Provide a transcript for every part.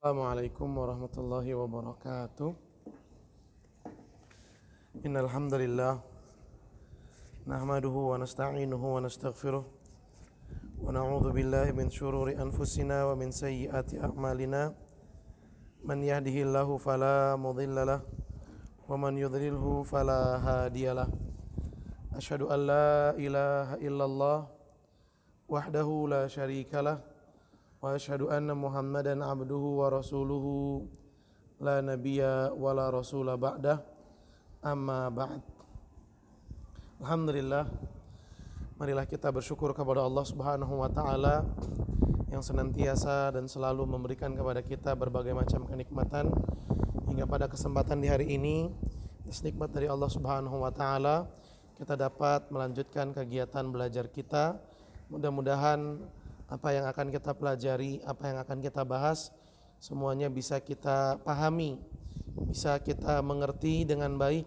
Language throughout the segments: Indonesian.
Assalamualaikum warahmatullahi wabarakatuh. Innal hamdalillah nahmaduhu wa nasta'inuhu wa nastaghfiruh wa na'udzu billahi min shururi anfusina wa min sayyiati a'malina. Man yahdihillahu fala mudhillalah wa man yudlilhu fala hadiyalah. Asyhadu an la ilaha illallah wahdahu la syarikalah wa asyhadu anna Muhammadan abduhu wa rasuluhu la nabiyya wa la rasula ba'dah. Amma ba'd. Alhamdulillah, marilah kita bersyukur kepada Allah Subhanahu wa taala yang senantiasa dan selalu memberikan kepada kita berbagai macam kenikmatan hingga pada kesempatan di hari ini atas nikmat dari Allah Subhanahu wa taala kita dapat melanjutkan kegiatan belajar kita. Mudah-mudahan apa yang akan kita pelajari, apa yang akan kita bahas semuanya bisa kita pahami, bisa kita mengerti dengan baik,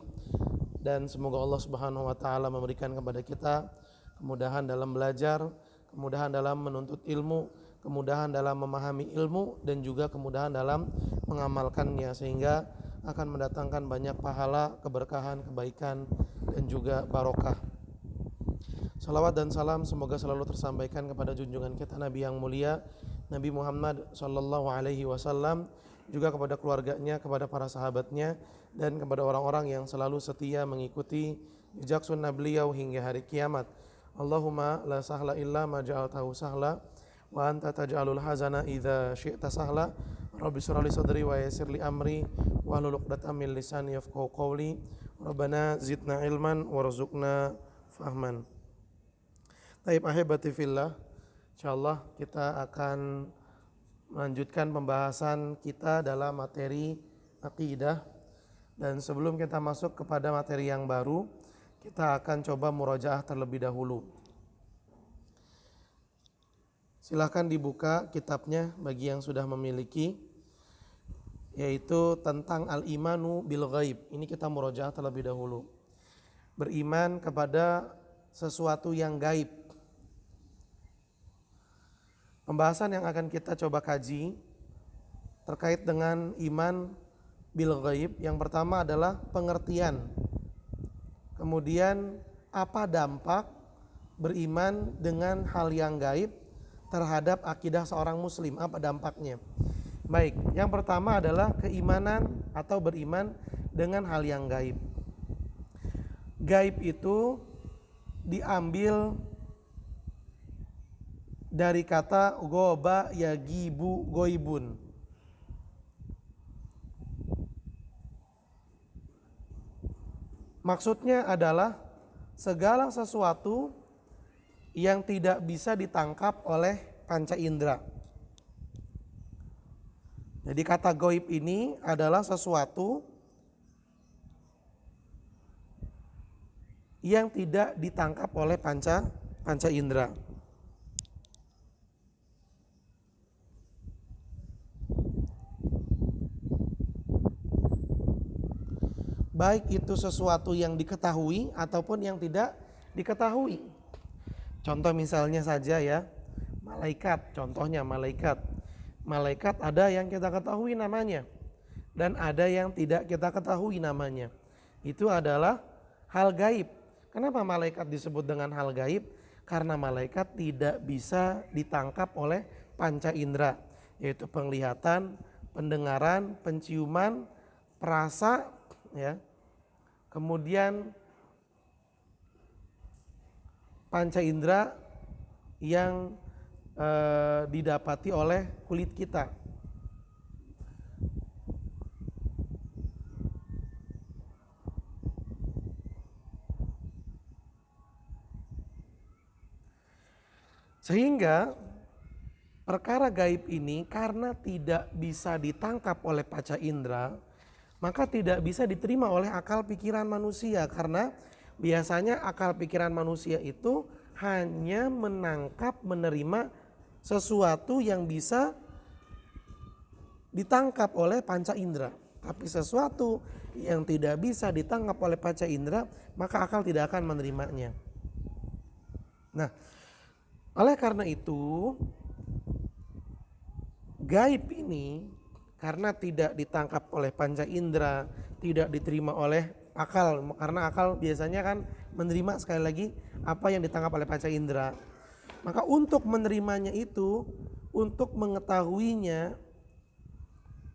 dan semoga Allah Subhanahu wa taala memberikan kepada kita kemudahan dalam belajar, kemudahan dalam menuntut ilmu, kemudahan dalam memahami ilmu, dan juga kemudahan dalam mengamalkannya sehingga akan mendatangkan banyak pahala, keberkahan, kebaikan, dan juga barokah. Salawat dan salam semoga selalu tersampaikan kepada junjungan kita Nabi yang mulia Nabi Muhammad sallallahu alaihi wasallam, juga kepada keluarganya, kepada para sahabatnya, dan kepada orang-orang yang selalu setia mengikuti jejak sunnah beliau hingga hari kiamat. Allahumma la sahla illa ma ja'altahu sahla wa anta taj'alul hazana idza syi'ta sahla. Rabbi shrah li sadri wa yassir li amri wahlul 'uqdatam min lisani yafqahu qawli. Rabbana zidna ilman warzuqna fahman. Taib ahibati fillah, insyaallah kita akan melanjutkan pembahasan kita dalam materi akidah. Dan sebelum kita masuk kepada materi yang baru, kita akan coba murajaah terlebih dahulu. Silahkan dibuka kitabnya bagi yang sudah memiliki, yaitu tentang al-imanu bil ghaib. Ini kita murajaah terlebih dahulu. Beriman kepada sesuatu yang gaib. Pembahasan yang akan kita coba kaji terkait dengan iman bil ghaib. Yang pertama adalah pengertian. Kemudian apa dampak beriman dengan hal yang gaib terhadap akidah seorang muslim, apa dampaknya. Baik, yang pertama adalah keimanan atau beriman dengan hal yang gaib. Gaib itu diambil dari kata goba yagibu goibun. Maksudnya adalah segala sesuatu yang tidak bisa ditangkap oleh panca indera. Jadi kata goib ini adalah sesuatu yang tidak ditangkap oleh panca indera. Baik itu sesuatu yang diketahui ataupun yang tidak diketahui. Contoh misalnya saja ya, malaikat. Contohnya malaikat. Malaikat ada yang kita ketahui namanya dan ada yang tidak kita ketahui namanya. Itu adalah hal gaib. Kenapa malaikat disebut dengan hal gaib? Karena malaikat tidak bisa ditangkap oleh panca indera, yaitu penglihatan, pendengaran, penciuman, perasa, ya. Kemudian panca indera yang didapati oleh kulit kita. Sehingga perkara gaib ini karena tidak bisa ditangkap oleh panca indera, maka tidak bisa diterima oleh akal pikiran manusia, karena biasanya akal pikiran manusia itu hanya menangkap, menerima sesuatu yang bisa ditangkap oleh panca indera. Tapi sesuatu yang tidak bisa ditangkap oleh panca indera, maka akal tidak akan menerimanya. Nah, oleh karena itu gaib ini karena tidak ditangkap oleh panca indera, tidak diterima oleh akal, karena akal biasanya kan menerima sekali lagi apa yang ditangkap oleh panca indera. Maka untuk menerimanya itu, untuk mengetahuinya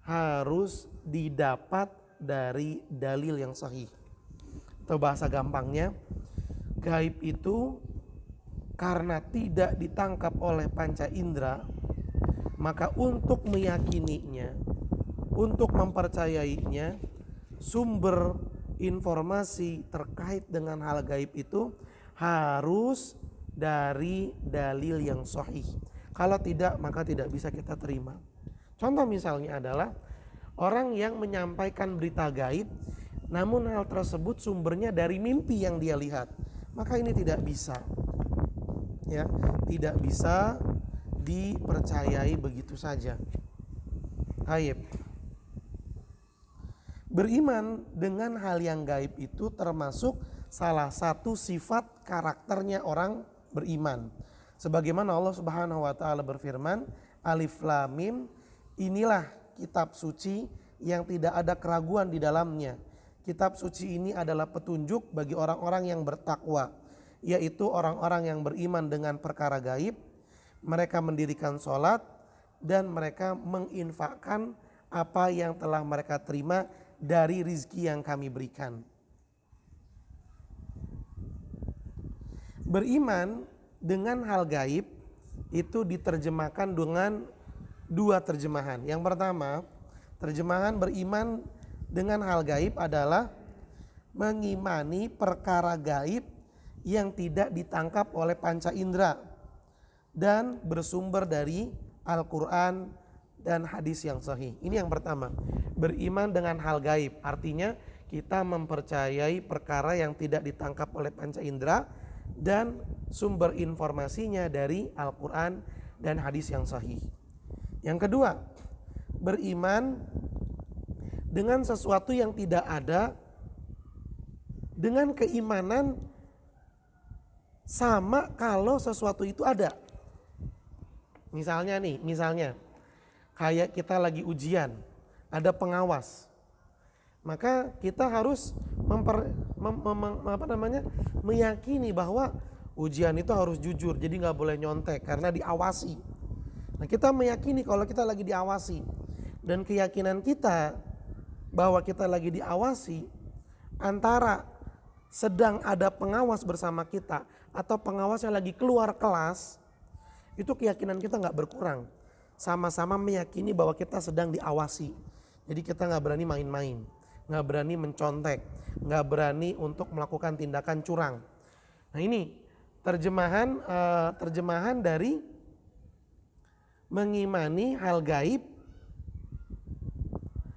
harus didapat dari dalil yang sahih. Atau bahasa gampangnya, gaib itu karena tidak ditangkap oleh panca indera, maka untuk meyakininya, untuk mempercayainya, sumber informasi terkait dengan hal gaib itu harus dari dalil yang sahih. Kalau tidak, maka tidak bisa kita terima. Contoh misalnya adalah orang yang menyampaikan berita gaib, namun hal tersebut sumbernya dari mimpi yang dia lihat, maka ini tidak bisa, ya, tidak bisa dipercayai begitu saja. Gaib. Beriman dengan hal yang gaib itu termasuk salah satu sifat karakternya orang beriman. Sebagaimana Allah Subhanahu wa taala berfirman, Alif Lam Mim, inilah kitab suci yang tidak ada keraguan di dalamnya. Kitab suci ini adalah petunjuk bagi orang-orang yang bertakwa, yaitu orang-orang yang beriman dengan perkara gaib. Mereka mendirikan sholat dan mereka menginfakkan apa yang telah mereka terima dari rizki yang kami berikan. Beriman dengan hal gaib itu diterjemahkan dengan dua terjemahan. Yang pertama, terjemahan beriman dengan hal gaib adalah mengimani perkara gaib yang tidak ditangkap oleh panca indera dan bersumber dari Al-Quran dan hadis yang sahih. Ini yang pertama, beriman dengan hal gaib, artinya kita mempercayai perkara yang tidak ditangkap oleh panca indera dan sumber informasinya dari Al-Quran dan hadis yang sahih. Yang kedua, beriman dengan sesuatu yang tidak ada dengan keimanan sama kalau sesuatu itu ada. Misalnya kayak kita lagi ujian, ada pengawas, maka kita harus meyakini bahwa ujian itu harus jujur, jadi nggak boleh nyontek karena diawasi. Nah, kita meyakini kalau kita lagi diawasi, dan keyakinan kita bahwa kita lagi diawasi antara sedang ada pengawas bersama kita atau pengawasnya lagi keluar kelas, itu keyakinan kita nggak berkurang. Sama-sama meyakini bahwa kita sedang diawasi. Jadi kita nggak berani main-main, nggak berani mencontek, nggak berani untuk melakukan tindakan curang. Nah, ini terjemahan dari mengimani hal gaib,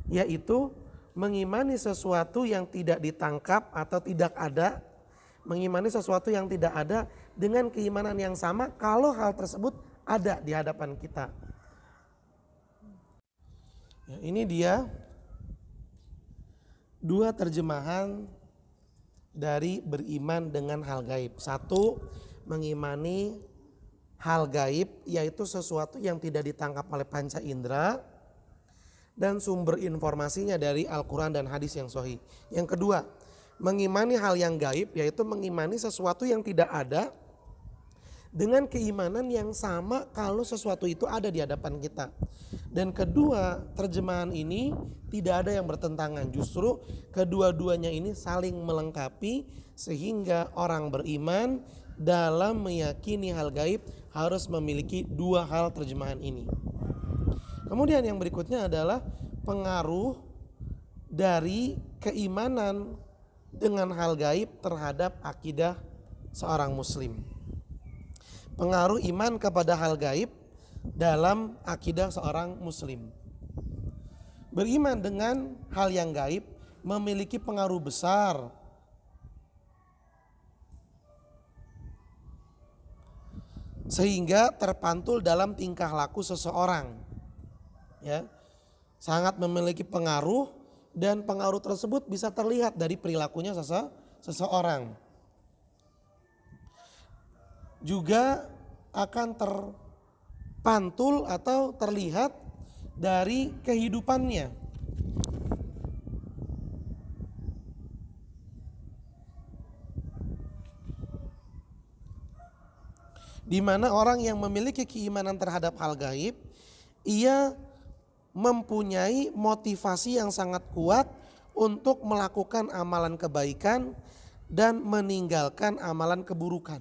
yaitu mengimani sesuatu yang tidak ditangkap atau tidak ada, mengimani sesuatu yang tidak ada dengan keimanan yang sama kalau hal tersebut ada di hadapan kita. Ya, ini dia dua terjemahan dari beriman dengan hal gaib. Satu, mengimani hal gaib, yaitu sesuatu yang tidak ditangkap oleh panca indera dan sumber informasinya dari Al-Quran dan hadis yang sahih. Yang kedua, mengimani hal yang gaib, yaitu mengimani sesuatu yang tidak ada dengan keimanan yang sama kalau sesuatu itu ada di hadapan kita. Dan kedua terjemahan ini tidak ada yang bertentangan, justru kedua-duanya ini saling melengkapi sehingga orang beriman dalam meyakini hal gaib harus memiliki dua hal terjemahan ini. Kemudian yang berikutnya adalah pengaruh dari keimanan dengan hal gaib terhadap akidah seorang muslim. Pengaruh iman kepada hal gaib dalam akidah seorang muslim. Beriman dengan hal yang gaib memiliki pengaruh besar sehingga terpantul dalam tingkah laku seseorang. Ya, sangat memiliki pengaruh dan pengaruh tersebut bisa terlihat dari perilakunya seseorang. Juga akan terpantul atau terlihat dari kehidupannya. Di mana orang yang memiliki keimanan terhadap hal gaib, ia mempunyai motivasi yang sangat kuat untuk melakukan amalan kebaikan dan meninggalkan amalan keburukan.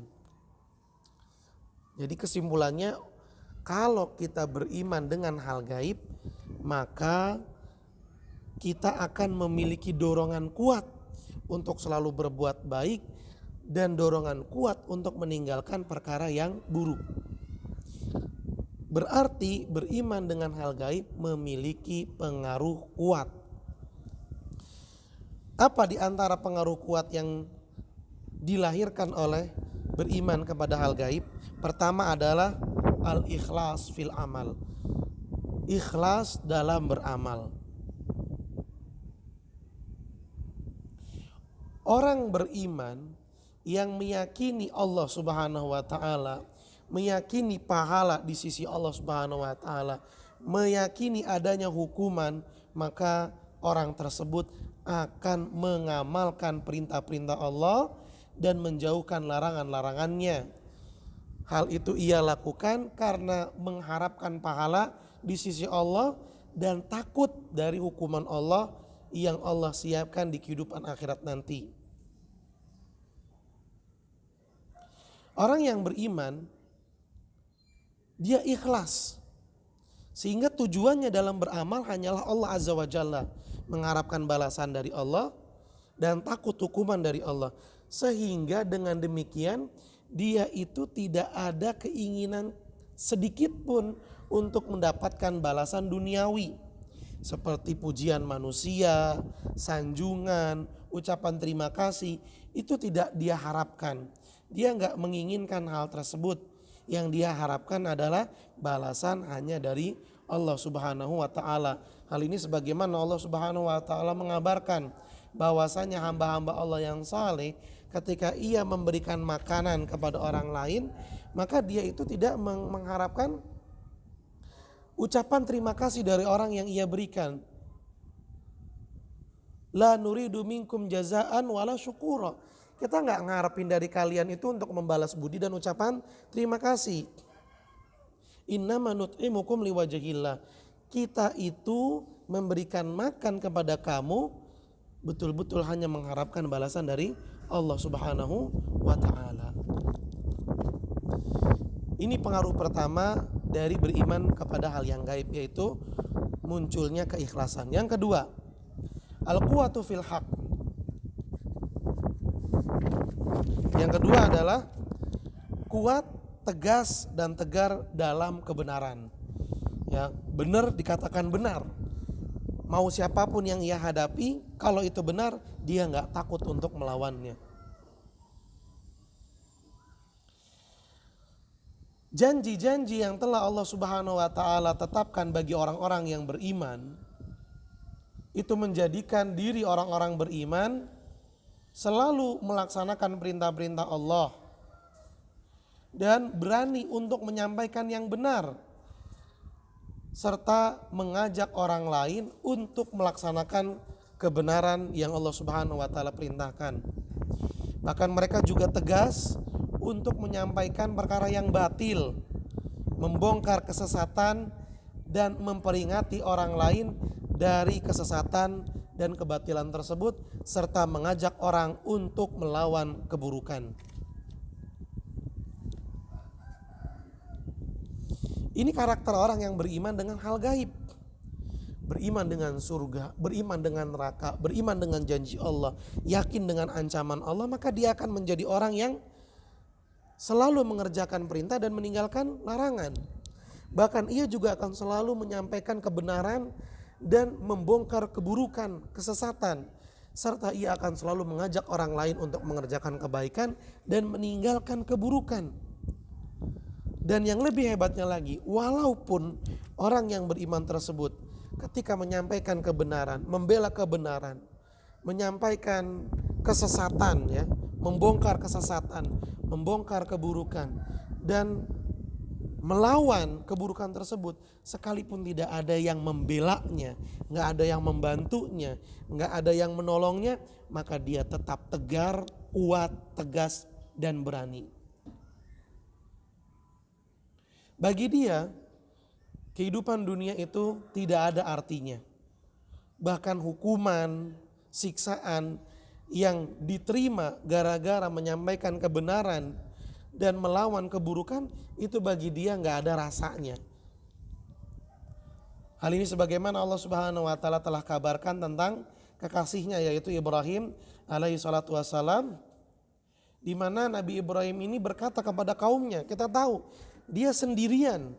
Jadi kesimpulannya, kalau kita beriman dengan hal gaib, maka kita akan memiliki dorongan kuat untuk selalu berbuat baik dan dorongan kuat untuk meninggalkan perkara yang buruk. Berarti beriman dengan hal gaib memiliki pengaruh kuat. Apa di antara pengaruh kuat yang dilahirkan oleh beriman kepada hal gaib? Pertama adalah al-ikhlas fil amal. Ikhlas dalam beramal. Orang beriman yang meyakini Allah Subhanahu wa taala, meyakini pahala di sisi Allah Subhanahu wa taala, meyakini adanya hukuman, maka orang tersebut akan mengamalkan perintah-perintah Allah dan menjauhkan larangan-larangannya. Hal itu ia lakukan karena mengharapkan pahala di sisi Allah dan takut dari hukuman Allah yang Allah siapkan di kehidupan akhirat nanti. Orang yang beriman, dia ikhlas, sehingga tujuannya dalam beramal hanyalah Allah Azza wa Jalla, mengharapkan balasan dari Allah dan takut hukuman dari Allah. Sehingga dengan demikian dia itu tidak ada keinginan sedikit pun untuk mendapatkan balasan duniawi, seperti pujian manusia, sanjungan, ucapan terima kasih, itu tidak dia harapkan. Dia nggak menginginkan hal tersebut. Yang dia harapkan adalah balasan hanya dari Allah Subhanahu wa taala. Hal ini sebagaimana Allah Subhanahu wa taala mengabarkan bahwasanya hamba-hamba Allah yang saleh ketika ia memberikan makanan kepada orang lain, maka dia itu tidak mengharapkan ucapan terima kasih dari orang yang ia berikan. La nuridu minkum jazaan wala syukura. Kita nggak ngarepin dari kalian itu untuk membalas budi dan ucapan terima kasih. Innama nut'imukum liwajhillah. Kita itu memberikan makan kepada kamu betul-betul hanya mengharapkan balasan dari Allah Subhanahu wa taala. Ini pengaruh pertama dari beriman kepada hal yang gaib, yaitu munculnya keikhlasan. Yang kedua, al-quwwatu fil haq. Yang kedua adalah kuat, tegas dan tegar dalam kebenaran. Ya, benar dikatakan benar. Mau siapapun yang ia hadapi, kalau itu benar, dia nggak takut untuk melawannya. Janji-janji yang telah Allah Subhanahu wa taala tetapkan bagi orang-orang yang beriman, itu menjadikan diri orang-orang beriman selalu melaksanakan perintah-perintah Allah dan berani untuk menyampaikan yang benar, serta mengajak orang lain untuk melaksanakan kebenaran yang Allah Subhanahu wa taala perintahkan. Bahkan mereka juga tegas untuk menyampaikan perkara yang batil, membongkar kesesatan dan memperingati orang lain dari kesesatan dan kebatilan tersebut, serta mengajak orang untuk melawan keburukan. Ini karakter orang yang beriman dengan hal gaib. Beriman dengan surga, beriman dengan neraka, beriman dengan janji Allah, yakin dengan ancaman Allah, maka dia akan menjadi orang yang selalu mengerjakan perintah dan meninggalkan larangan. Bahkan ia juga akan selalu menyampaikan kebenaran dan membongkar keburukan, kesesatan, serta ia akan selalu mengajak orang lain untuk mengerjakan kebaikan dan meninggalkan keburukan. Dan yang lebih hebatnya lagi, walaupun orang yang beriman tersebut ketika menyampaikan kebenaran, membela kebenaran, menyampaikan kesesatan, ya, membongkar kesesatan, membongkar keburukan, dan melawan keburukan tersebut, sekalipun tidak ada yang membelanya, nggak ada yang membantunya, nggak ada yang menolongnya, maka dia tetap tegar, kuat, tegas, dan berani. Bagi dia, kehidupan dunia itu tidak ada artinya. Bahkan hukuman, siksaan yang diterima gara-gara menyampaikan kebenaran dan melawan keburukan, itu bagi dia nggak ada rasanya. Hal ini sebagaimana Allah Subhanahu wa taala telah kabarkan tentang kekasihnya, yaitu Ibrahim alaihi salatu wassalam, di mana Nabi Ibrahim ini berkata kepada kaumnya, kita tahu dia sendirian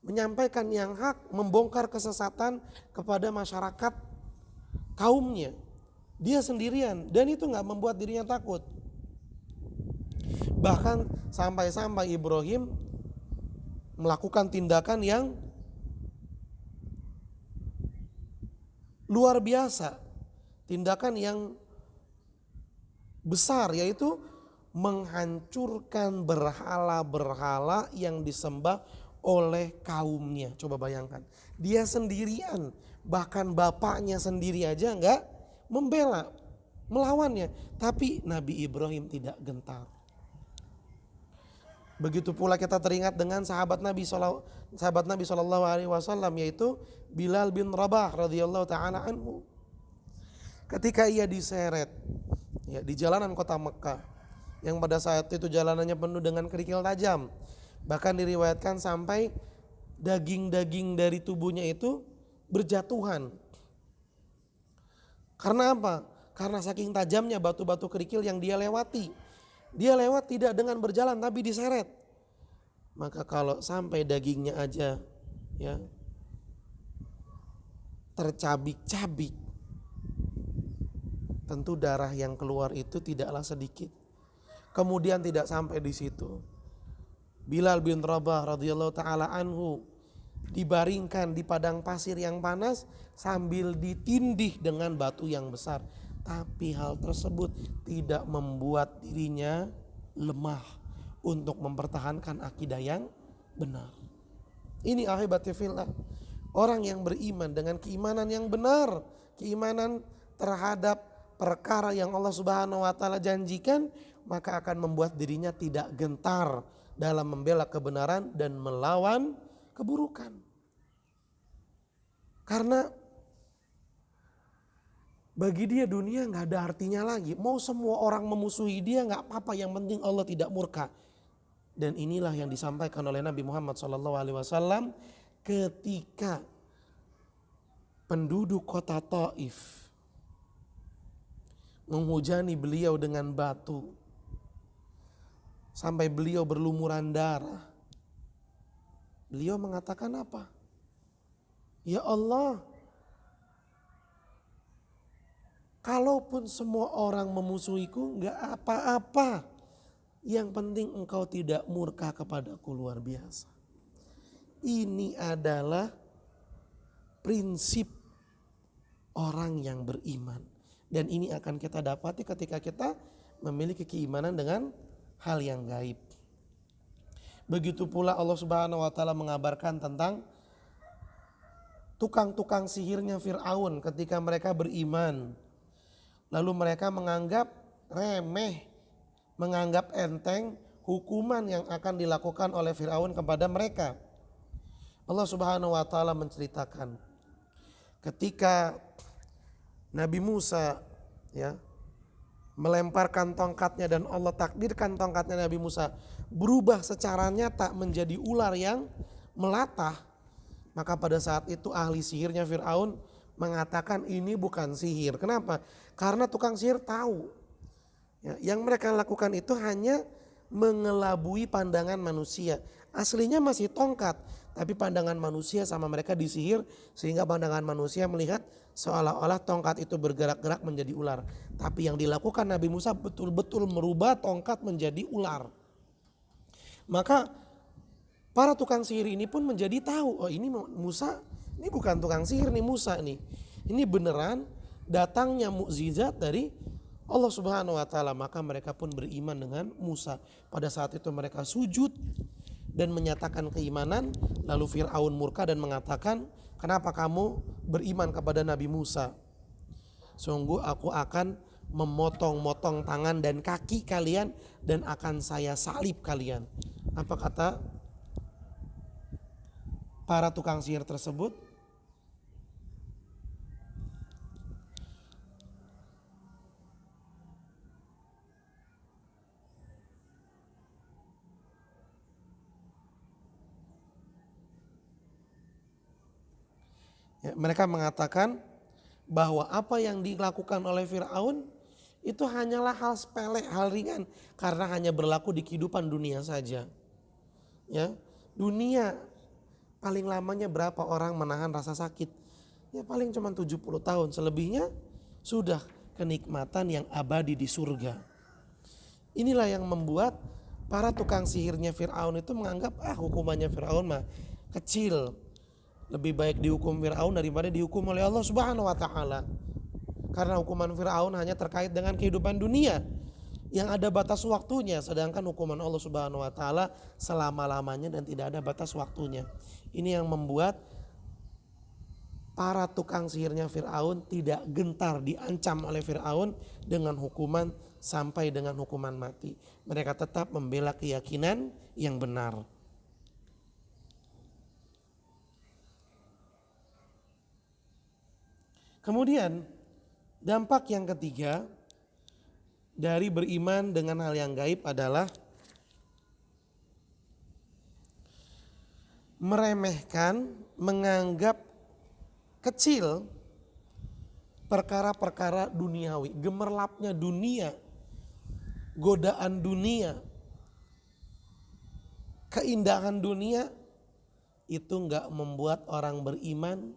menyampaikan yang hak, membongkar kesesatan kepada masyarakat kaumnya. Dia sendirian dan itu nggak membuat dirinya takut. Bahkan sampai-sampai Ibrahim melakukan tindakan yang luar biasa, tindakan yang besar, yaitu menghancurkan berhala-berhala yang disembah oleh kaumnya. Coba bayangkan, dia sendirian, bahkan bapaknya sendiri aja enggak membela, melawannya, tapi Nabi Ibrahim tidak gentar. Begitu pula kita teringat dengan sahabat Nabi Shallallahu Alaihi Wasallam, yaitu Bilal bin Rabah radhiyallahu taala anhu. Ketika ia diseret ya, di jalanan kota Mekah, yang pada saat itu jalanannya penuh dengan kerikil tajam, bahkan diriwayatkan sampai daging-daging dari tubuhnya itu berjatuhan. Karena apa? Karena saking tajamnya batu-batu kerikil yang dia lewati. Dia lewat tidak dengan berjalan tapi diseret. Maka kalau sampai dagingnya aja ya tercabik-cabik, tentu darah yang keluar itu tidaklah sedikit. Kemudian tidak sampai di situ, Bilal bin Rabah radhiyallahu taala anhu dibaringkan di padang pasir yang panas sambil ditindih dengan batu yang besar. Tapi hal tersebut tidak membuat dirinya lemah untuk mempertahankan akidah yang benar. Ini ahibati fillah, orang yang beriman dengan keimanan yang benar, keimanan terhadap perkara yang Allah Subhanahu wa taala janjikan, maka akan membuat dirinya tidak gentar dalam membela kebenaran dan melawan keburukan. Karena bagi dia dunia gak ada artinya lagi. Mau semua orang memusuhi dia gak apa-apa, yang penting Allah tidak murka. Dan inilah yang disampaikan oleh Nabi Muhammad SAW ketika penduduk kota Taif menghujani beliau dengan batu sampai beliau berlumuran darah. Beliau mengatakan apa? Ya Allah, kalaupun semua orang memusuhiku gak apa-apa, yang penting engkau tidak murka kepadaku. Luar biasa. Ini adalah prinsip orang yang beriman. Dan ini akan kita dapati ketika kita memiliki keimanan dengan hal yang gaib. Begitu pula Allah Subhanahu wa taala mengabarkan tentang tukang-tukang sihirnya Fir'aun ketika mereka beriman. Lalu mereka menganggap remeh, menganggap enteng hukuman yang akan dilakukan oleh Fir'aun kepada mereka. Allah Subhanahu wa taala menceritakan ketika Nabi Musa ya melemparkan tongkatnya dan Allah takdirkan tongkatnya Nabi Musa berubah secara nyata menjadi ular yang melatah. Maka pada saat itu ahli sihirnya Fir'aun mengatakan ini bukan sihir. Kenapa? Karena tukang sihir tahu ya, yang mereka lakukan itu hanya mengelabui pandangan manusia. Aslinya masih tongkat, tapi pandangan manusia sama mereka disihir sehingga pandangan manusia melihat seolah-olah tongkat itu bergerak-gerak menjadi ular. Tapi yang dilakukan Nabi Musa betul-betul merubah tongkat menjadi ular. Maka para tukang sihir ini pun menjadi tahu, oh ini Musa, ini bukan tukang sihir nih Musa nih. Ini beneran datangnya mukjizat dari Allah Subhanahu wa taala. Maka mereka pun beriman dengan Musa. Pada saat itu mereka sujud dan menyatakan keimanan. Lalu Fir'aun murka dan mengatakan, kenapa kamu beriman kepada Nabi Musa? Sungguh aku akan memotong-motong tangan dan kaki kalian dan akan saya salib kalian. Apa kata para tukang sihir tersebut? Ya, mereka mengatakan bahwa apa yang dilakukan oleh Fir'aun itu hanyalah hal sepele, hal ringan, karena hanya berlaku di kehidupan dunia saja. Ya, dunia paling lamanya berapa orang menahan rasa sakit? Ya paling cuma 70 tahun, selebihnya sudah kenikmatan yang abadi di surga. Inilah yang membuat para tukang sihirnya Fir'aun itu menganggap hukumannya Fir'aun mah kecil. Lebih baik dihukum Fir'aun daripada dihukum oleh Allah Subhanahu wa taala. Karena hukuman Fir'aun hanya terkait dengan kehidupan dunia yang ada batas waktunya, sedangkan hukuman Allah Subhanahu wa taala selama-lamanya dan tidak ada batas waktunya. Ini yang membuat para tukang sihirnya Fir'aun tidak gentar diancam oleh Fir'aun dengan hukuman sampai dengan hukuman mati. Mereka tetap membela keyakinan yang benar. Kemudian dampak yang ketiga dari beriman dengan hal yang gaib adalah meremehkan, menganggap kecil perkara-perkara duniawi, gemerlapnya dunia, godaan dunia, keindahan dunia itu enggak membuat orang beriman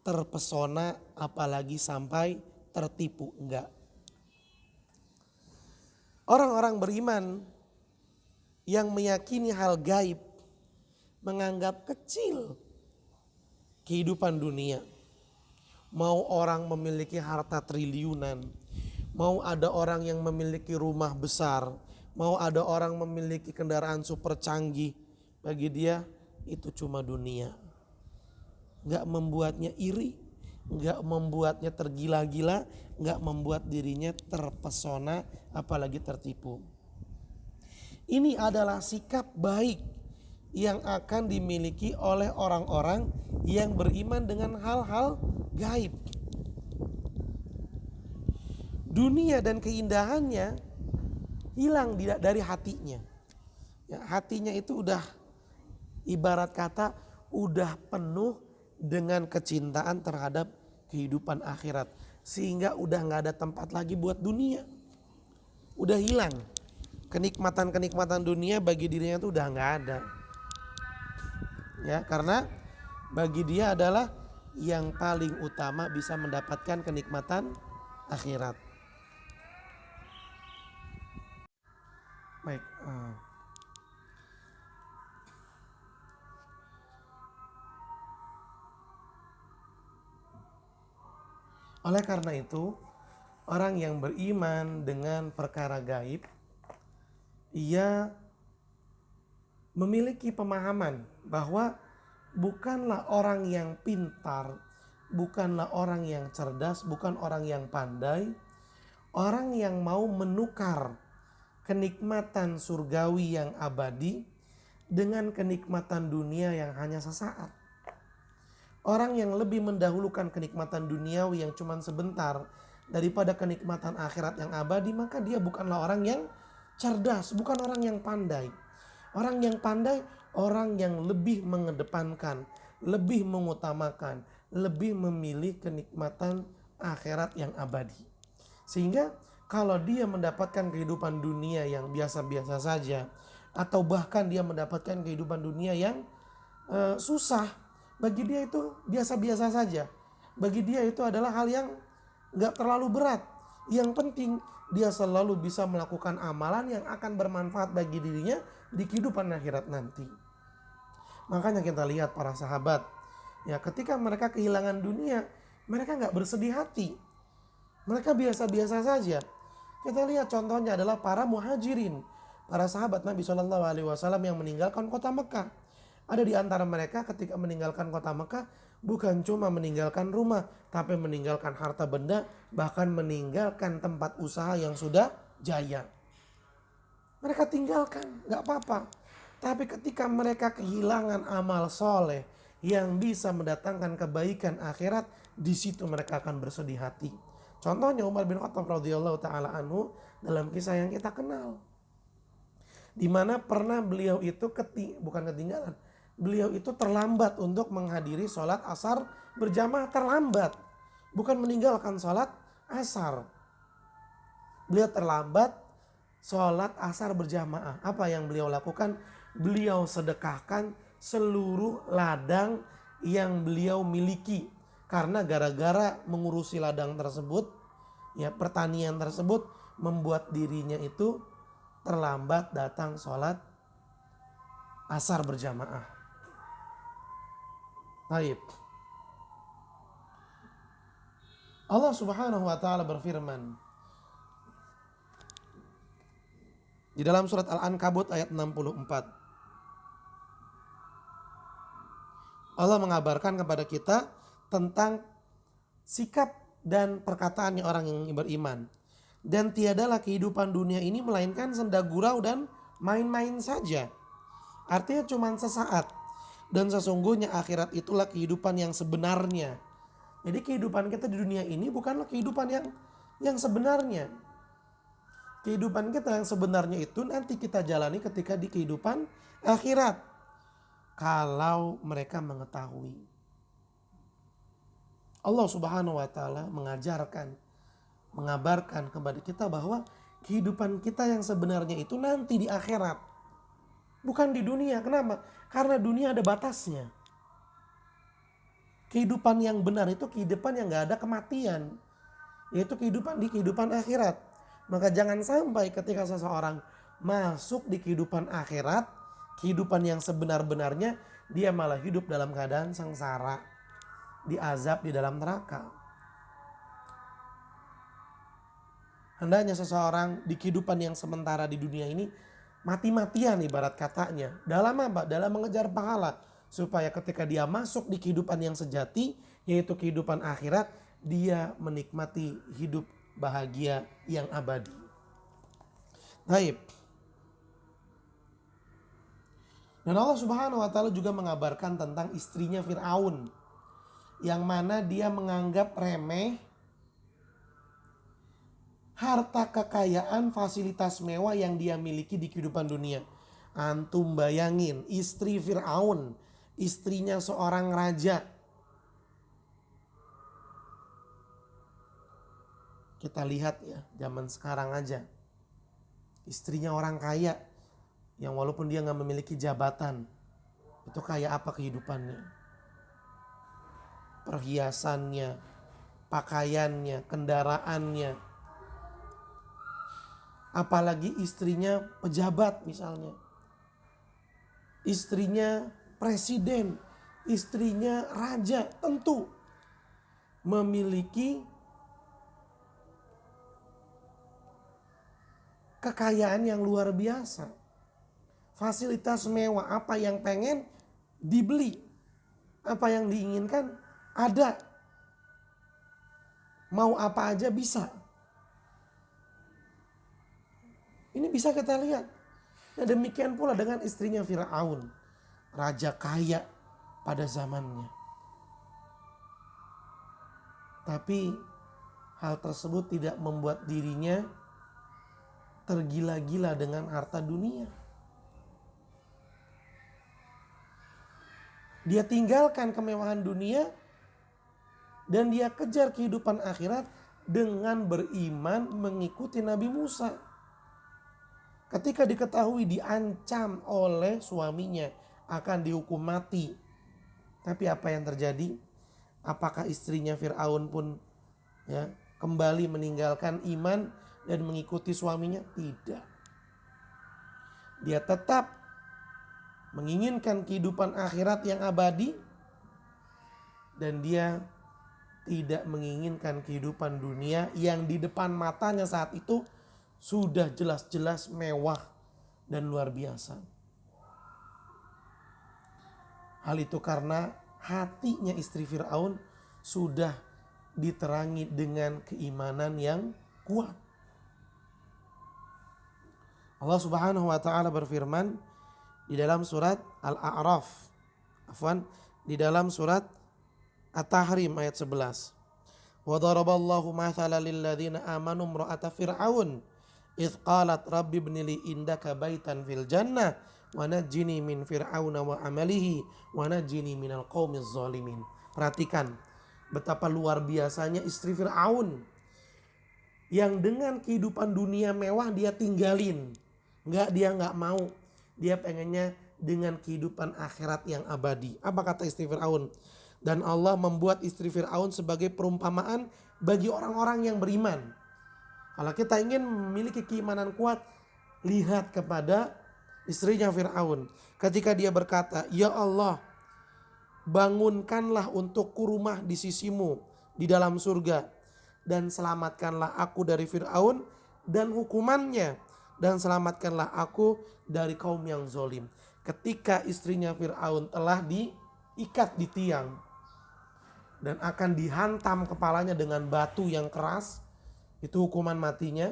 terpesona apalagi sampai tertipu, enggak. Orang-orang beriman yang meyakini hal gaib menganggap kecil kehidupan dunia. Mau orang memiliki harta triliunan, mau ada orang yang memiliki rumah besar, mau ada orang memiliki kendaraan super canggih, bagi dia itu cuma dunia. Gak membuatnya iri, gak membuatnya tergila-gila, gak membuat dirinya terpesona apalagi tertipu. Ini adalah sikap baik yang akan dimiliki oleh orang-orang yang beriman dengan hal-hal gaib. Dunia dan keindahannya hilang dari hatinya. Ya, hatinya itu udah ibarat kata udah penuh dengan kecintaan terhadap kehidupan akhirat. Sehingga udah gak ada tempat lagi buat dunia. Udah hilang. Kenikmatan-kenikmatan dunia bagi dirinya itu udah gak ada. Ya, karena bagi dia adalah yang paling utama bisa mendapatkan kenikmatan akhirat. Baik. Oleh karena itu, orang yang beriman dengan perkara gaib, ia memiliki pemahaman bahwa bukanlah orang yang pintar, bukanlah orang yang cerdas, bukan orang yang pandai, orang yang mau menukar kenikmatan surgawi yang abadi dengan kenikmatan dunia yang hanya sesaat. Orang yang lebih mendahulukan kenikmatan duniawi yang cuma sebentar daripada kenikmatan akhirat yang abadi, maka dia bukanlah orang yang cerdas, bukan orang yang pandai. Orang yang pandai, orang yang lebih mengedepankan, lebih mengutamakan, lebih memilih kenikmatan akhirat yang abadi. Sehingga kalau dia mendapatkan kehidupan dunia yang biasa-biasa saja, atau bahkan dia mendapatkan kehidupan dunia yang susah, bagi dia itu biasa-biasa saja. Bagi dia itu adalah hal yang gak terlalu berat. Yang penting dia selalu bisa melakukan amalan yang akan bermanfaat bagi dirinya di kehidupan akhirat nanti. Makanya kita lihat para sahabat, ya ketika mereka kehilangan dunia, mereka gak bersedih hati. Mereka biasa-biasa saja. Kita lihat contohnya adalah para muhajirin. para sahabat Nabi SAW yang meninggalkan kota Mekah. Ada di antara mereka ketika meninggalkan kota Mekah bukan cuma meninggalkan rumah, tapi meninggalkan harta benda, bahkan meninggalkan tempat usaha yang sudah jaya. Mereka tinggalkan, gak apa-apa. Tapi ketika mereka kehilangan amal soleh yang bisa mendatangkan kebaikan akhirat, di situ mereka akan bersedih hati. Contohnya Umar bin Khattab radhiyallahu taala anhu dalam kisah yang kita kenal, di mana pernah beliau itu bukan ketinggalan, beliau itu terlambat untuk menghadiri sholat asar berjamaah. Terlambat, bukan meninggalkan sholat asar. Beliau terlambat sholat asar berjamaah. Apa yang beliau lakukan? Beliau sedekahkan seluruh ladang yang beliau miliki. Karena gara-gara mengurusi ladang tersebut, ya pertanian tersebut, membuat dirinya itu terlambat datang sholat asar berjamaah. Baik. Allah Subhanahu wa taala berfirman di dalam surat Al-Ankabut ayat 64. Allah mengabarkan kepada kita tentang sikap dan perkataannya orang yang beriman. Dan tiadalah kehidupan dunia ini melainkan senda gurau dan main-main saja. Artinya cuma sesaat. Dan sesungguhnya akhirat itulah kehidupan yang sebenarnya. Jadi kehidupan kita di dunia ini bukanlah kehidupan yang sebenarnya. Kehidupan kita yang sebenarnya itu nanti kita jalani ketika di kehidupan akhirat. Kalau mereka mengetahui. Allah Subhanahu wa taala mengabarkan kepada kita bahwa kehidupan kita yang sebenarnya itu nanti di akhirat. Bukan di dunia. Kenapa? Karena dunia ada batasnya. Kehidupan yang benar itu kehidupan yang gak ada kematian. Yaitu di kehidupan akhirat. Maka jangan sampai ketika seseorang masuk di kehidupan akhirat, kehidupan yang sebenar-benarnya, dia malah hidup dalam keadaan sengsara, diazab di dalam neraka. Hendaknya seseorang di kehidupan yang sementara di dunia ini mati-matian ibarat katanya. Dalam apa? Dalam mengejar pahala. Supaya ketika dia masuk di kehidupan yang sejati, yaitu kehidupan akhirat, dia menikmati hidup bahagia yang abadi. Baik. Dan Allah Subhanahu wa taala juga mengabarkan tentang istrinya Fir'aun, yang mana dia menganggap remeh harta kekayaan, fasilitas mewah yang dia miliki di kehidupan dunia. Antum bayangin, istri Fir'aun, istrinya seorang raja. Kita lihat ya, zaman sekarang aja. Istrinya orang kaya, yang walaupun dia gak memiliki jabatan, itu kayak apa kehidupannya. Perhiasannya, pakaiannya, kendaraannya. Apalagi istrinya pejabat misalnya. Istrinya presiden, istrinya raja, tentu memiliki kekayaan yang luar biasa. Fasilitas mewah, apa yang pengen dibeli. Apa yang diinginkan ada. Mau apa aja bisa. Ini bisa kita lihat. Nah, demikian pula dengan istrinya Fir'aun, raja kaya pada zamannya. Tapi hal tersebut tidak membuat dirinya tergila-gila dengan harta dunia. Dia tinggalkan kemewahan dunia dan dia kejar kehidupan akhirat dengan beriman mengikuti Nabi Musa. Ketika diketahui diancam oleh suaminya akan dihukum mati. Tapi apa yang terjadi? Apakah istrinya Fir'aun pun ya kembali meninggalkan iman dan mengikuti suaminya? Tidak. Dia tetap menginginkan kehidupan akhirat yang abadi. Dan dia tidak menginginkan kehidupan dunia yang di depan matanya saat itu sudah jelas-jelas mewah, dan luar biasa. Hal itu karena hatinya istri Fir'aun sudah diterangi dengan keimanan yang kuat. Allah Subhanahu wa taala berfirman di dalam surat Al-A'raf, di dalam surat At-Tahrim ayat 11. Wa daraballahu mathalan lil ladzina amanu imra'ata fir'aun idz qalat rabbi ibni li indaka baitan fil jannah wa najjini min fir'auna wa amalihi wa najjini minal qaumiz zalimin. Perhatikan betapa luar biasanya istri Fir'aun yang dengan kehidupan dunia mewah dia tinggalin. Dia nggak mau. Dia pengennya dengan kehidupan akhirat yang abadi. Apa kata istri Fir'aun? Dan Allah membuat istri Fir'aun sebagai perumpamaan bagi orang-orang yang beriman. Kalau kita ingin memiliki keimanan kuat, lihat kepada istrinya Fir'aun. Ketika dia berkata, ya Allah, bangunkanlah untukku rumah di sisimu di dalam surga. Dan selamatkanlah aku dari Fir'aun dan hukumannya. Dan selamatkanlah aku dari kaum yang zolim. Ketika istrinya Fir'aun telah diikat di tiang dan akan dihantam kepalanya dengan batu yang keras, itu hukuman matinya,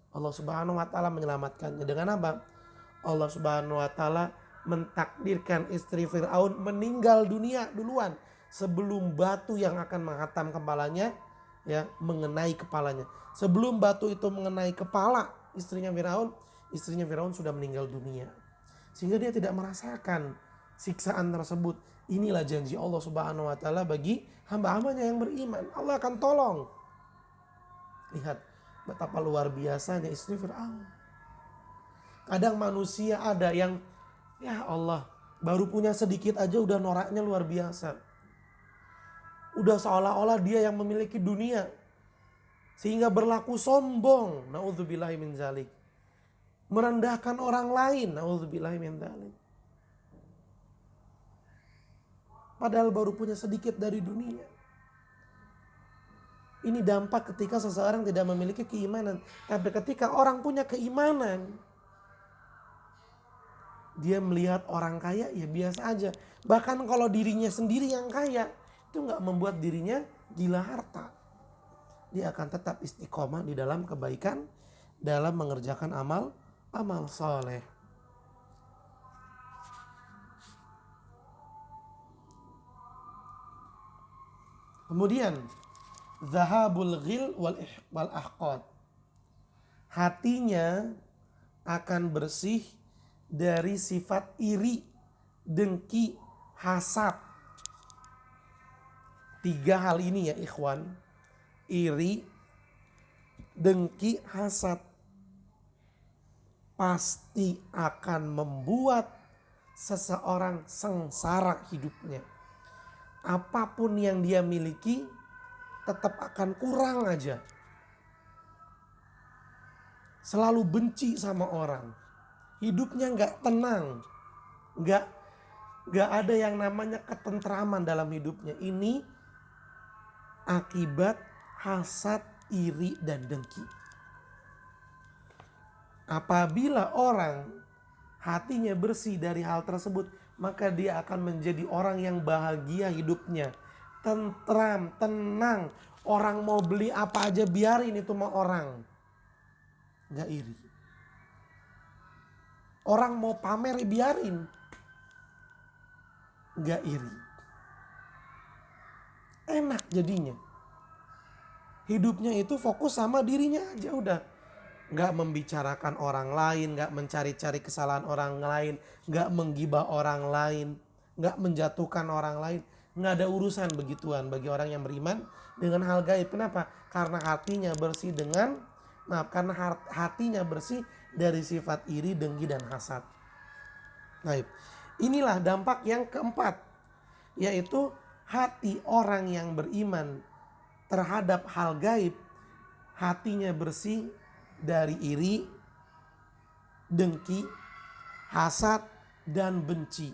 Allah Subhanahu wa taala menyelamatkannya. Dengan apa? Allah Subhanahu wa taala mentakdirkan istri Fir'aun meninggal dunia duluan sebelum batu yang akan menghantam kepalanya mengenai kepalanya. Sebelum batu itu mengenai kepala istrinya Fir'aun sudah meninggal dunia. Sehingga dia tidak merasakan siksaan tersebut. Inilah janji Allah Subhanahu wa taala bagi hamba-hambanya yang beriman. Allah akan tolong. Lihat betapa luar biasanya istri Fir'aun. Kadang manusia ada yang ya Allah baru punya sedikit aja udah noraknya luar biasa. Udah seolah-olah dia yang memiliki dunia. Sehingga berlaku sombong. Na'udzubillahi min dzalik. Merendahkan orang lain. Na'udzubillahi min dzalik. Padahal baru punya sedikit dari dunia. Ini dampak ketika seseorang tidak memiliki keimanan. Tapi ketika orang punya keimanan, dia melihat orang kaya ya biasa aja. Bahkan kalau dirinya sendiri yang kaya, itu gak membuat dirinya gila harta. Dia akan tetap istiqomah di dalam kebaikan, dalam mengerjakan amal soleh. Kemudian zahabul ghil wal ahqad. Hatinya akan bersih dari sifat iri, dengki, hasad. 3 hal ini ya ikhwan. Iri, dengki, hasad. Pasti akan membuat seseorang sengsara hidupnya. Apapun yang dia miliki tetap akan kurang aja. Selalu benci sama orang. Hidupnya gak tenang. Gak ada yang namanya ketentraman dalam hidupnya. Ini akibat hasad, iri, dan dengki. Apabila orang hatinya bersih dari hal tersebut, maka dia akan menjadi orang yang bahagia hidupnya. Tentram, tenang. Orang mau beli apa aja biarin itu mau orang. Gak iri. Orang mau pamer biarin. Gak iri. Enak jadinya. Hidupnya itu fokus sama dirinya aja udah. Gak membicarakan orang lain, gak mencari-cari kesalahan orang lain, gak menggibah orang lain, gak menjatuhkan orang lain. Gak ada urusan begituan bagi orang yang beriman dengan hal gaib. Kenapa? Karena hatinya bersih hatinya bersih dari sifat iri, dengki, dan hasad. Baik. Inilah dampak yang keempat, yaitu hati orang yang beriman terhadap hal gaib, hatinya bersih dari iri, dengki, hasad, dan benci.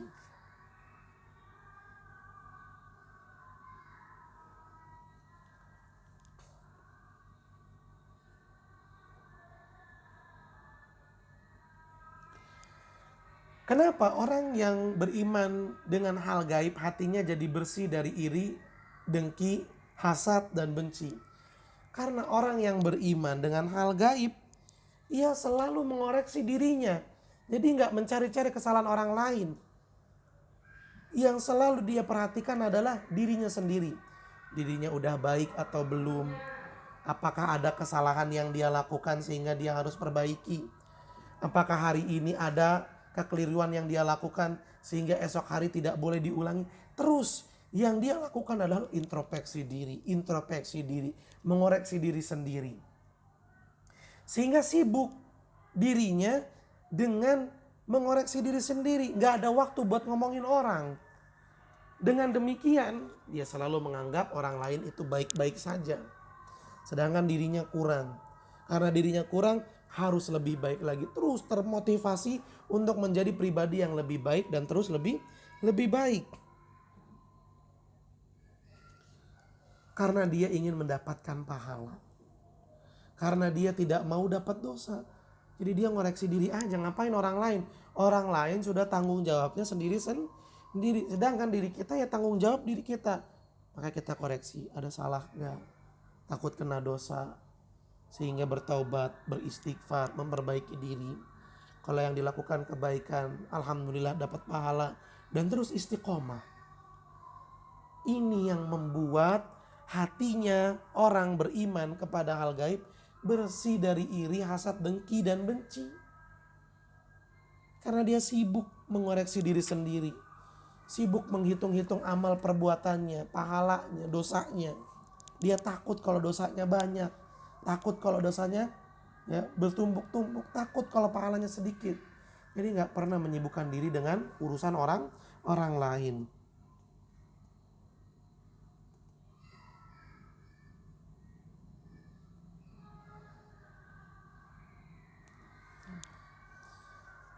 Kenapa orang yang beriman dengan hal gaib hatinya jadi bersih dari iri, dengki, hasad, dan benci? Karena orang yang beriman dengan hal gaib, ia selalu mengoreksi dirinya. Jadi nggak mencari-cari kesalahan orang lain. Yang selalu dia perhatikan adalah dirinya sendiri. Dirinya udah baik atau belum? Apakah ada kesalahan yang dia lakukan sehingga dia harus perbaiki? Apakah hari ini ada kekeliruan yang dia lakukan sehingga esok hari tidak boleh diulangi? Terus yang dia lakukan adalah introspeksi diri, mengoreksi diri sendiri. Sehingga sibuk dirinya dengan mengoreksi diri sendiri. Gak ada waktu buat ngomongin orang. Dengan demikian dia selalu menganggap orang lain itu baik-baik saja. Sedangkan dirinya kurang. Karena dirinya kurang harus lebih baik lagi. Terus termotivasi untuk menjadi pribadi yang lebih baik dan terus lebih baik. Karena dia ingin mendapatkan pahala. Karena dia tidak mau dapat dosa. Jadi dia ngoreksi diri aja, ngapain orang lain? Orang lain sudah tanggung jawabnya sendiri. Sedangkan diri kita ya tanggung jawab diri kita. Maka kita koreksi, ada salah gak? Takut kena dosa. Sehingga bertaubat, beristighfar, memperbaiki diri. Kalau yang dilakukan kebaikan, alhamdulillah dapat pahala. Dan terus istiqomah. Ini yang membuat hatinya orang beriman kepada hal gaib bersih dari iri, hasad, dengki, dan benci. Karena dia sibuk mengoreksi diri sendiri. Sibuk menghitung-hitung amal perbuatannya, pahalanya, dosanya. Dia takut kalau dosanya banyak. Takut kalau dosanya bertumpuk-tumpuk. Takut kalau pahalanya sedikit. Jadi gak pernah menyibukkan diri dengan urusan orang lain.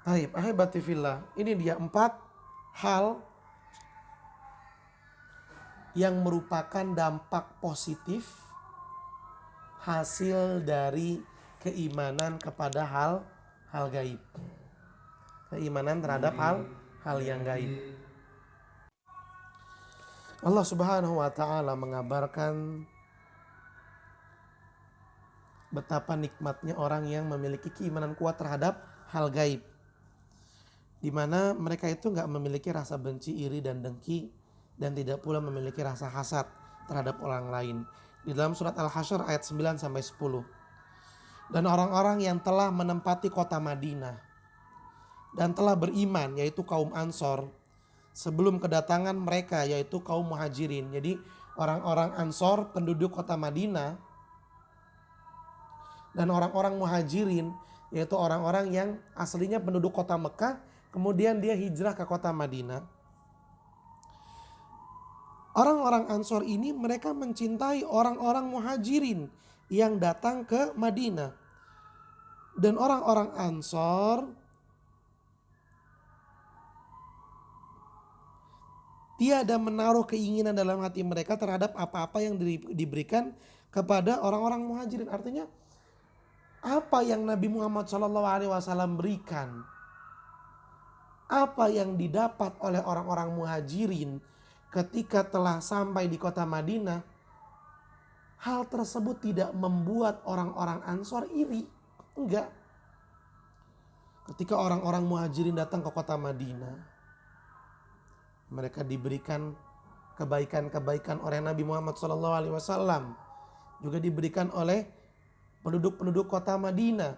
Baik, ahibati fillah. Ini dia 4 hal yang merupakan dampak positif hasil dari keimanan kepada hal gaib. Keimanan terhadap hal yang gaib. Allah Subhanahu wa taala mengabarkan betapa nikmatnya orang yang memiliki keimanan kuat terhadap hal gaib. Di mana mereka itu gak memiliki rasa benci, iri, dan dengki, dan tidak pula memiliki rasa hasad terhadap orang lain. Di dalam surat Al-Hasyr ayat 9-10. Dan orang-orang yang telah menempati kota Madinah dan telah beriman, yaitu kaum Ansor, sebelum kedatangan mereka, yaitu kaum Muhajirin. Jadi orang-orang Ansor, penduduk kota Madinah, dan orang-orang Muhajirin, yaitu orang-orang yang aslinya penduduk kota Mekah, kemudian dia hijrah ke kota Madinah. Orang-orang Ansor ini mereka mencintai orang-orang Muhajirin yang datang ke Madinah. Dan orang-orang Ansor tiada menaruh keinginan dalam hati mereka terhadap apa-apa yang diberikan kepada orang-orang Muhajirin. Artinya apa yang Nabi Muhammad SAW berikan, apa yang didapat oleh orang-orang Muhajirin ketika telah sampai di kota Madinah, hal tersebut tidak membuat orang-orang Ansor iri. Enggak. Ketika orang-orang Muhajirin datang ke kota Madinah, mereka diberikan kebaikan-kebaikan oleh Nabi Muhammad SAW, juga diberikan oleh penduduk-penduduk kota Madinah.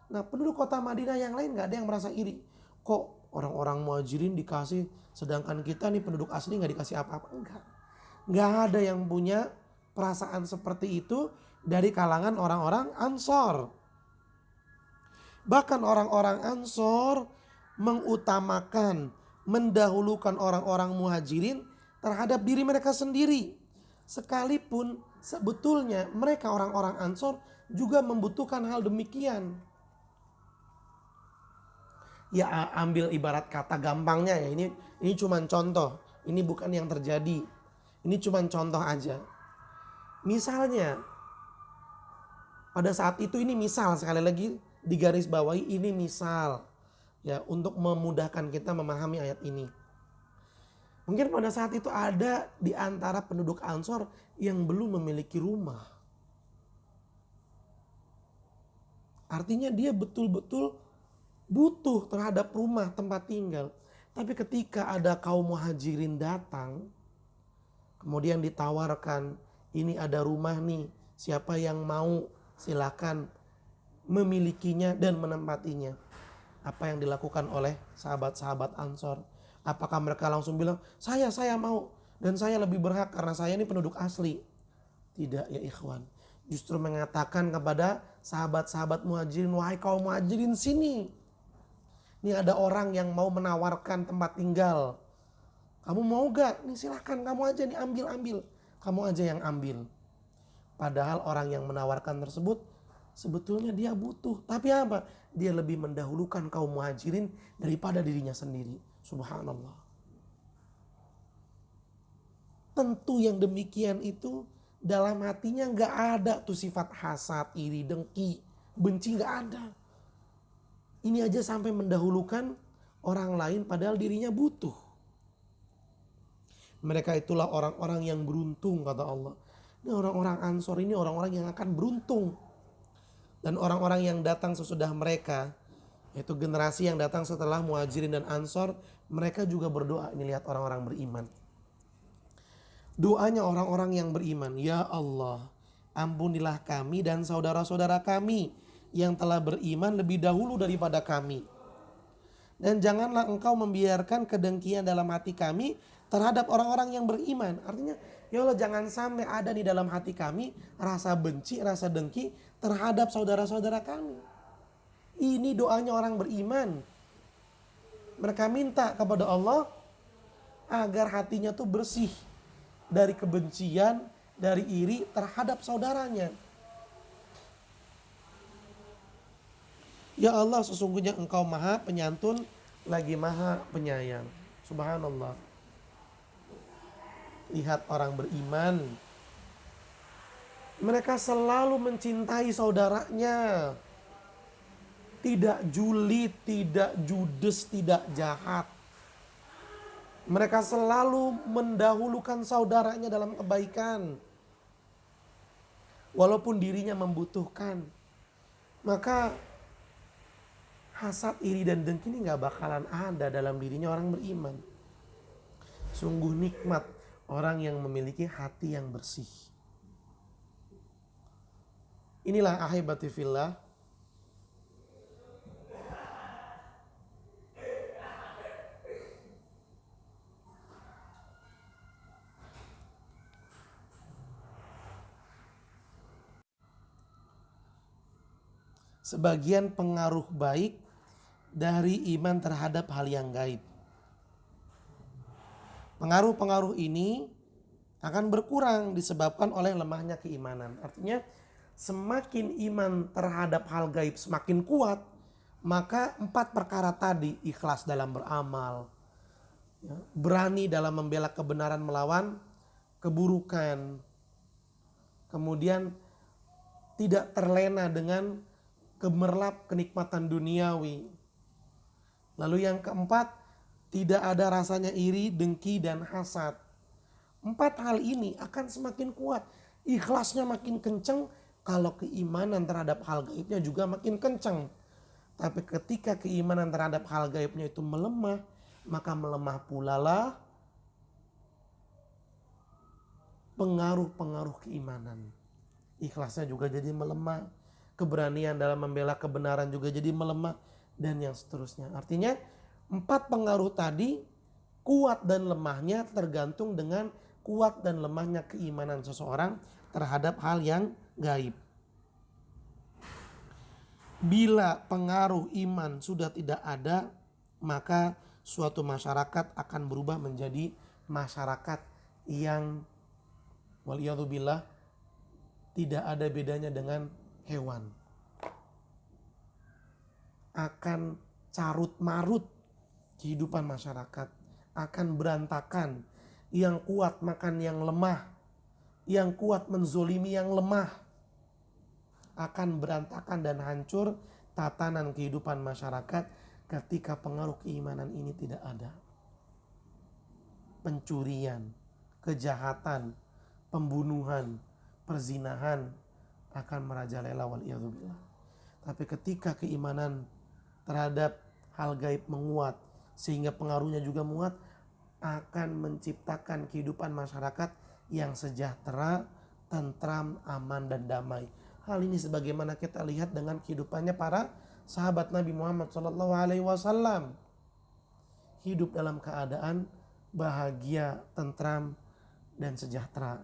Nah, penduduk kota Madinah yang lain gak ada yang merasa iri. Kok orang-orang Muhajirin dikasih, sedangkan kita nih penduduk asli gak dikasih apa-apa? Enggak. Gak ada yang punya perasaan seperti itu dari kalangan orang-orang Ansor. Bahkan orang-orang Ansor mengutamakan, mendahulukan orang-orang Muhajirin terhadap diri mereka sendiri. Sekalipun sebetulnya mereka orang-orang Ansor juga membutuhkan hal demikian. Ya ambil ibarat kata gampangnya ya, ini cuma contoh, ini bukan yang terjadi. Ini cuma contoh aja. Misalnya pada saat itu, ini misal, sekali lagi digarisbawahi, ini misal ya untuk memudahkan kita memahami ayat ini. Mungkin pada saat itu ada di antara penduduk Ansor yang belum memiliki rumah. Artinya dia betul-betul butuh terhadap rumah tempat tinggal. Tapi ketika ada kaum muhajirin datang, kemudian ditawarkan, ini ada rumah nih, siapa yang mau silakan memilikinya dan menempatinya. Apa yang dilakukan oleh sahabat-sahabat Ansor? Apakah mereka langsung bilang, saya mau dan saya lebih berhak karena saya ini penduduk asli? Tidak ya ikhwan. Justru mengatakan kepada sahabat-sahabat muhajirin, wahai kaum muhajirin sini. Ini ada orang yang mau menawarkan tempat tinggal. Kamu mau gak? Nih silahkan kamu aja nih ambil. Kamu aja yang ambil. Padahal orang yang menawarkan tersebut sebetulnya dia butuh. Tapi apa? Dia lebih mendahulukan kaum muhajirin daripada dirinya sendiri. Subhanallah. Tentu yang demikian itu dalam hatinya gak ada tuh sifat hasad, iri, dengki, benci, gak ada. Ini aja sampai mendahulukan orang lain padahal dirinya butuh. Mereka itulah orang-orang yang beruntung kata Allah. Ini orang-orang Ansor ini orang-orang yang akan beruntung. Dan orang-orang yang datang sesudah mereka, yaitu generasi yang datang setelah Muhajirin dan Ansor, mereka juga berdoa. Ini lihat orang-orang beriman. Doanya orang-orang yang beriman, ya Allah, ampunilah kami dan saudara-saudara kami yang telah beriman lebih dahulu daripada kami. Dan janganlah engkau membiarkan kedengkian dalam hati kami terhadap orang-orang yang beriman. Artinya, ya Allah jangan sampai ada di dalam hati kami rasa benci, rasa dengki terhadap saudara-saudara kami. Ini doanya orang beriman. Mereka minta kepada Allah agar hatinya tuh bersih dari kebencian, dari iri terhadap saudaranya. Ya Allah, sesungguhnya engkau maha penyantun lagi maha penyayang. Subhanallah. Lihat orang beriman. Mereka selalu mencintai saudaranya. Tidak julid, tidak judes, tidak jahat. Mereka selalu mendahulukan saudaranya dalam kebaikan. Walaupun dirinya membutuhkan. Maka hasad, iri, dan dengki ini gak bakalan ada dalam dirinya orang beriman. Sungguh nikmat orang yang memiliki hati yang bersih. Inilah ahibati fillah. Sebagian pengaruh baik dari iman terhadap hal yang gaib. Pengaruh-pengaruh ini akan berkurang disebabkan oleh lemahnya keimanan. Artinya semakin iman terhadap hal gaib semakin kuat, maka 4 perkara tadi, ikhlas dalam beramal, berani dalam membela kebenaran melawan keburukan, kemudian tidak terlena dengan gemerlap kenikmatan duniawi. Lalu yang keempat, tidak ada rasanya iri, dengki, dan hasad. 4 hal ini akan semakin kuat. Ikhlasnya makin kencang kalau keimanan terhadap hal gaibnya juga makin kencang. Tapi ketika keimanan terhadap hal gaibnya itu melemah, maka melemah pula lah pengaruh-pengaruh keimanan. Ikhlasnya juga jadi melemah. Keberanian dalam membela kebenaran juga jadi melemah. Dan yang seterusnya. Artinya 4 pengaruh tadi kuat dan lemahnya tergantung dengan kuat dan lemahnya keimanan seseorang terhadap hal yang gaib. Bila pengaruh iman sudah tidak ada, maka suatu masyarakat akan berubah menjadi masyarakat yang waliyadzubillah tidak ada bedanya dengan hewan. Akan carut marut kehidupan masyarakat, akan berantakan. Yang kuat makan yang lemah, yang kuat menzolimi yang lemah. Akan berantakan dan hancur tatanan kehidupan masyarakat ketika pengaruh keimanan ini tidak ada. Pencurian, kejahatan, pembunuhan, perzinahan akan merajalela waliyadzubillah. Tapi ketika keimanan terhadap hal gaib menguat, sehingga pengaruhnya juga menguat, akan menciptakan kehidupan masyarakat yang sejahtera, tentram, aman dan damai. Hal ini sebagaimana kita lihat dengan kehidupannya para sahabat Nabi Muhammad SAW. Hidup dalam keadaan bahagia, tentram, dan sejahtera.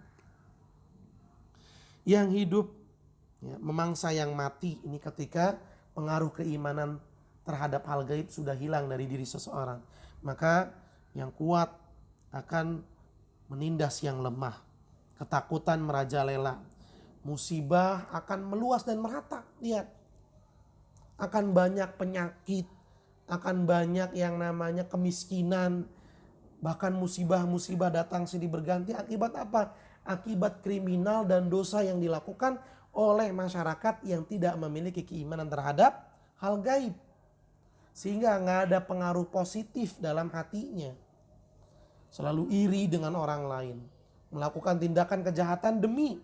Yang hidup memangsa yang mati ini ketika pengaruh keimanan terhadap hal gaib sudah hilang dari diri seseorang. Maka yang kuat akan menindas yang lemah. Ketakutan merajalela. Musibah akan meluas dan merata. Lihat. Akan banyak penyakit. Akan banyak yang namanya kemiskinan. Bahkan musibah-musibah datang silih berganti. Akibat apa? Akibat kriminal dan dosa yang dilakukan oleh masyarakat yang tidak memiliki keimanan terhadap hal gaib. Sehingga nggak ada pengaruh positif dalam hatinya. Selalu iri dengan orang lain. Melakukan tindakan kejahatan demi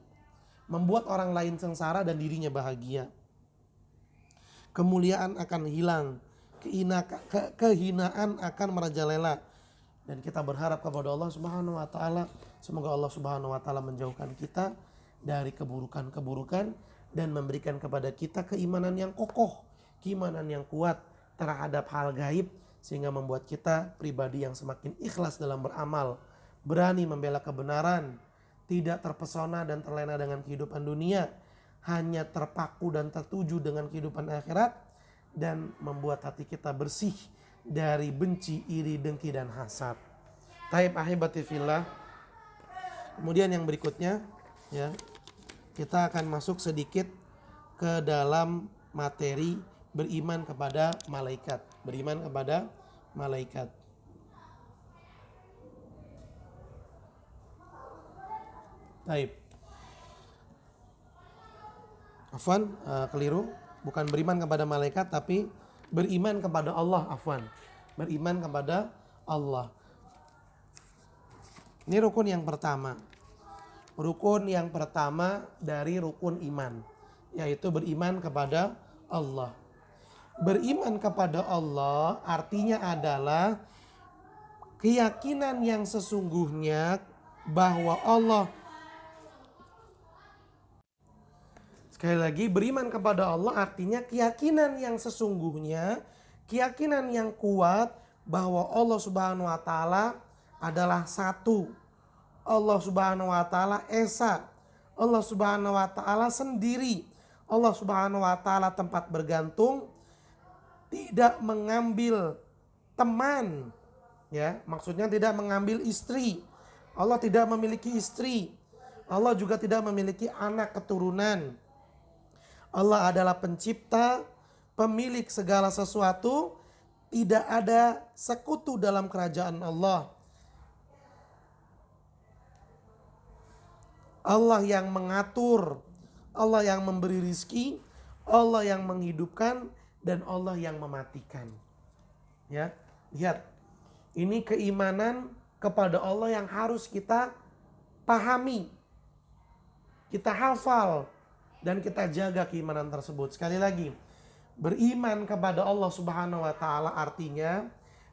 membuat orang lain sengsara dan dirinya bahagia. Kemuliaan akan hilang. Kehinaan akan merajalela. Dan kita berharap kepada Allah Subhanahu wa taala, semoga Allah Subhanahu wa taala menjauhkan kita dari keburukan-keburukan dan memberikan kepada kita keimanan yang kokoh, keimanan yang kuat terhadap hal gaib, sehingga membuat kita pribadi yang semakin ikhlas dalam beramal, berani membela kebenaran, tidak terpesona dan terlena dengan kehidupan dunia, hanya terpaku dan tertuju dengan kehidupan akhirat, dan membuat hati kita bersih dari benci, iri, dengki, dan hasad. Taib ahibati fillah. Kemudian yang berikutnya, ya, kita akan masuk sedikit ke dalam materi beriman kepada malaikat. Beriman kepada malaikat. Taib. Afwan, keliru. Bukan beriman kepada malaikat, tapi beriman kepada Allah. Afwan. Beriman kepada Allah. Ini rukun yang pertama. Rukun yang pertama dari rukun iman, yaitu beriman kepada Allah. Beriman kepada Allah artinya adalah keyakinan yang sesungguhnya bahwa Allah, sekali lagi, beriman kepada Allah artinya keyakinan yang sesungguhnya, keyakinan yang kuat bahwa Allah Subhanahu wa taala adalah satu. Allah Subhanahu wa taala esa. Allah Subhanahu wa taala sendiri. Allah Subhanahu wa taala tempat bergantung, tidak mengambil teman, ya, maksudnya tidak mengambil istri. Allah tidak memiliki istri. Allah juga tidak memiliki anak keturunan. Allah adalah pencipta, pemilik segala sesuatu, tidak ada sekutu dalam kerajaan Allah. Allah yang mengatur, Allah yang memberi rizki, Allah yang menghidupkan, dan Allah yang mematikan. Ya, lihat, ini keimanan kepada Allah yang harus kita pahami, kita hafal, dan kita jaga keimanan tersebut. Sekali lagi, beriman kepada Allah Subhanahu wa taala artinya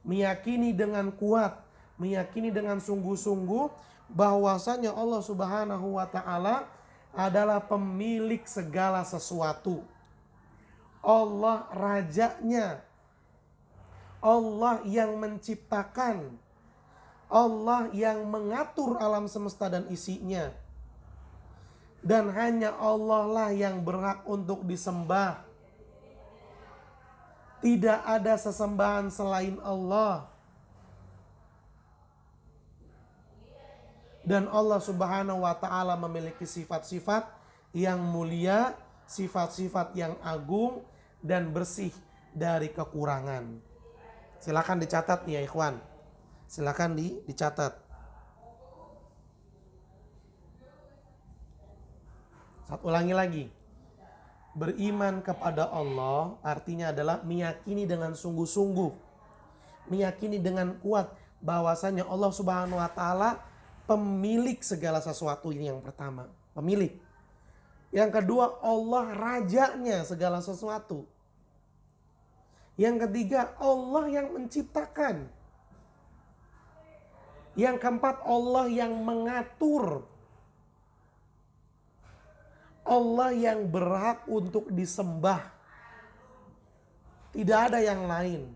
meyakini dengan kuat, meyakini dengan sungguh-sungguh bahwasanya Allah Subhanahu wa taala adalah pemilik segala sesuatu. Allah rajanya, Allah yang menciptakan, Allah yang mengatur alam semesta dan isinya. Dan hanya Allah lah yang berhak untuk disembah. Tidak ada sesembahan selain Allah. Dan Allah Subhanahu wa taala memiliki sifat-sifat yang mulia, sifat-sifat yang agung dan bersih dari kekurangan. Silakan dicatat nih ya ikhwan. Silakan dicatat. Ulangi lagi. Beriman kepada Allah artinya adalah meyakini dengan sungguh-sungguh, meyakini dengan kuat bahwasanya Allah Subhanahu wa taala pemilik segala sesuatu. Ini yang pertama, pemilik. Yang kedua, Allah rajanya segala sesuatu. Yang ketiga, Allah yang menciptakan. Yang keempat, Allah yang mengatur. Allah yang berhak untuk disembah. Tidak ada yang lain.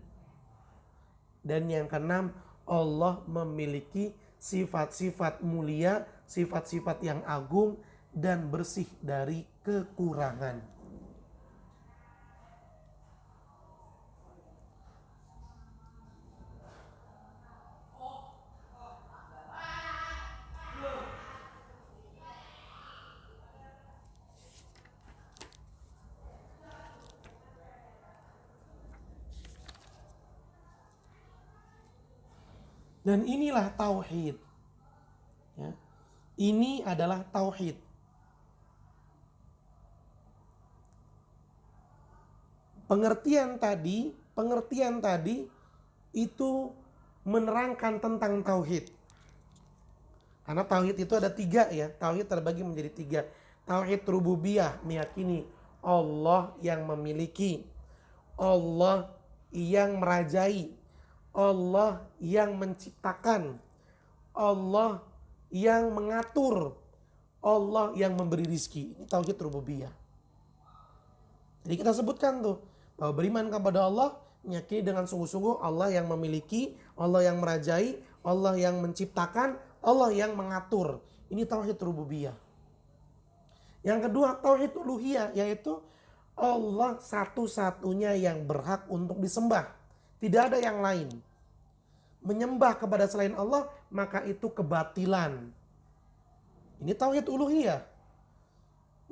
Dan yang keenam, Allah memiliki sifat-sifat mulia, sifat-sifat yang agung dan bersih dari kekurangan. Dan inilah tauhid. Ya. Ini adalah tauhid. Pengertian tadi itu menerangkan tentang tauhid. Karena tauhid itu ada 3 ya. Tauhid terbagi menjadi 3. Tauhid rububiyah, meyakini Allah yang memiliki, Allah yang merajai, Allah yang menciptakan, Allah yang mengatur, Allah yang memberi rizki. Ini tauhid rububiyah. Jadi kita sebutkan tuh bahwa beriman kepada Allah, meyakini dengan sungguh-sungguh Allah yang memiliki, Allah yang merajai, Allah yang menciptakan, Allah yang mengatur. Ini tauhid rububiyah. Yang kedua, tauhid uluhiyah, yaitu Allah satu-satunya yang berhak untuk disembah. Tidak ada yang lain. Menyembah kepada selain Allah, maka itu kebatilan. Ini tauhid uluhiyah.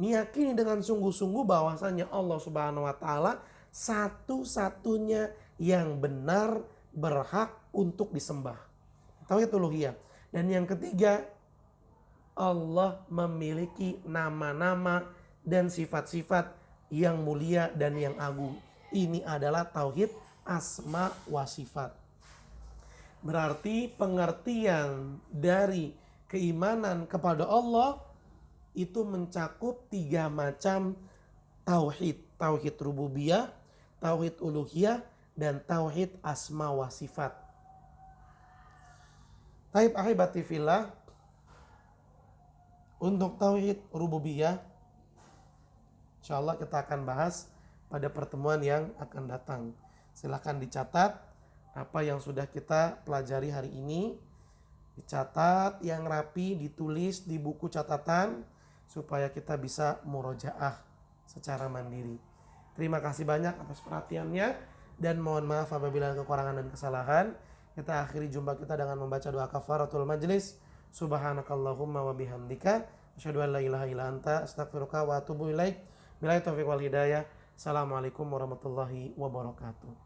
Meyakini dengan sungguh-sungguh bahwasanya Allah Subhanahu wa taala satu-satunya yang benar berhak untuk disembah. Tauhid uluhiyah. Dan yang ketiga, Allah memiliki nama-nama dan sifat-sifat yang mulia dan yang agung. Ini adalah tauhid asma wa sifat. Berarti pengertian dari keimanan kepada Allah itu mencakup 3 macam tauhid. Tauhid rububiyah, tauhid uluhiyah, dan tauhid asma wa sifat. Taib ahibati fillah, untuk tauhid rububiyah insyaallah kita akan bahas pada pertemuan yang akan datang. Silahkan dicatat apa yang sudah kita pelajari hari ini. Dicatat yang rapi, ditulis di buku catatan supaya kita bisa murojaah secara mandiri. Terima kasih banyak atas perhatiannya dan mohon maaf apabila ada kekurangan dan kesalahan. Kita akhiri jumpa kita dengan membaca doa kafaratul majlis. Subhanakallahumma wa bihamdika asyhadu an la ilaha illa anta astaghfiruka wa atubu ilaik. Billahi taufiq wal hidayah. Assalamualaikum warahmatullahi wabarakatuh.